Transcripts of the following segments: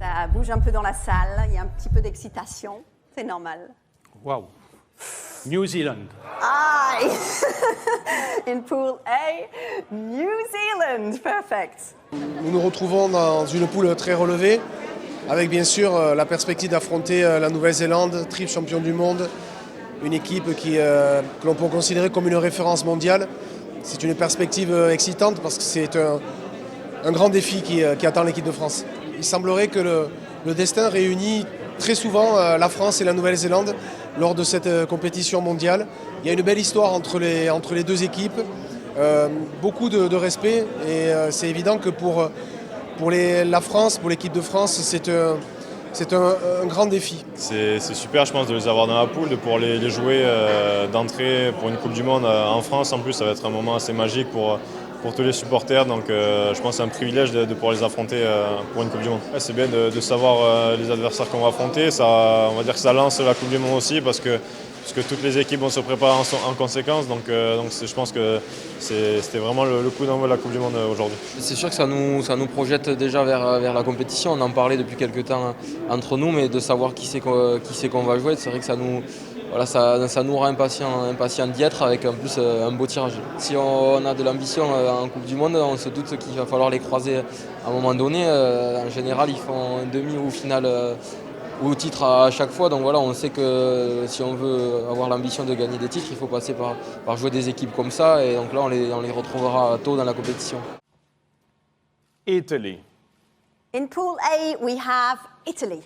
Ça bouge un peu dans la salle, il y a un petit peu d'excitation, c'est normal. Wow. New Zealand. Ah, in pool A, New Zealand, perfect. Nous nous retrouvons dans une poule très relevée, avec bien sûr la perspective d'affronter la Nouvelle-Zélande, triple champion du monde, une équipe que l'on peut considérer comme une référence mondiale. C'est une perspective excitante parce que c'est un grand défi qui attend l'équipe de France. Il semblerait que le destin réunit très souvent la France et la Nouvelle-Zélande lors de cette compétition mondiale. Il y a une belle histoire entre les deux équipes, beaucoup de respect et c'est évident que pour la France, pour l'équipe de France, c'est un grand défi. C'est super, je pense, de les avoir dans la poule, de pouvoir les jouer d'entrée pour une Coupe du Monde en France. En plus, ça va être un moment assez magique pour tous les supporters. Donc je pense que c'est un privilège de pouvoir les affronter pour une Coupe du Monde. Ouais, c'est bien de savoir les adversaires qu'on va affronter. Ça, on va dire que ça lance la Coupe du Monde aussi parce que toutes les équipes vont se préparer en conséquence. Donc je pense que c'était vraiment le coup d'envoi de la Coupe du Monde aujourd'hui. C'est sûr que ça nous projette déjà vers la compétition. On en parlait depuis quelques temps entre nous, mais de savoir qui c'est qu'on va jouer, c'est vrai que ça nous rend impatients d'y être avec en plus un beau tirage. Si on a de l'ambition en Coupe du Monde, on se doute qu'il va falloir les croiser à un moment donné. En général, ils font un demi ou finale ou au titre à chaque fois. Donc voilà, on sait que si on veut avoir l'ambition de gagner des titres, il faut passer par jouer des équipes comme ça. Et donc là, on les retrouvera tôt dans la compétition. Italy. In pool A, we have Italy.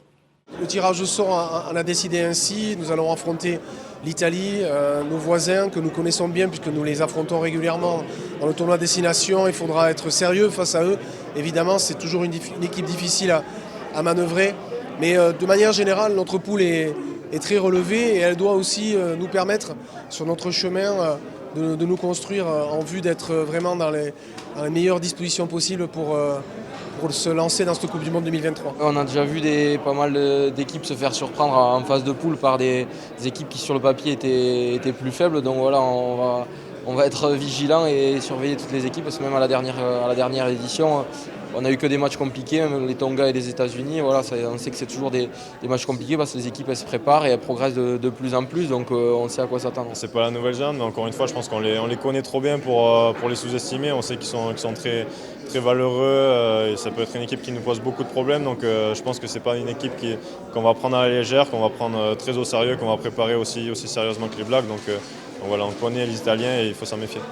Le tirage au sort en a décidé ainsi. Nous allons affronter l'Italie, nos voisins que nous connaissons bien puisque nous les affrontons régulièrement dans le tournoi Destination. Il faudra être sérieux face à eux. Évidemment, c'est toujours une équipe difficile à manœuvrer. Mais de manière générale, notre poule est très relevée et elle doit aussi nous permettre, sur notre chemin, de nous construire en vue d'être vraiment dans les meilleures dispositions possibles pour se lancer dans cette Coupe du Monde 2023. On a déjà vu pas mal d'équipes se faire surprendre en phase de poule par des équipes qui sur le papier étaient plus faibles. Donc voilà, on va être vigilants et surveiller toutes les équipes parce que même à la dernière édition, on n'a eu que des matchs compliqués, même les Tonga et les États-Unis. Voilà, on sait que c'est toujours des matchs compliqués parce que les équipes elles se préparent et elles progressent de plus en plus, donc on sait à quoi s'attendre. C'est pas la Nouvelle-Zélande, mais encore une fois, je pense qu'on les connaît trop bien pour les sous-estimer. On sait qu'ils sont très, très valeureux et ça peut être une équipe qui nous pose beaucoup de problèmes. Donc je pense que c'est pas une équipe qu'on va prendre à la légère, qu'on va prendre très au sérieux, qu'on va préparer aussi sérieusement que les Blacks. Donc voilà, on connaît les Italiens et il faut s'en méfier.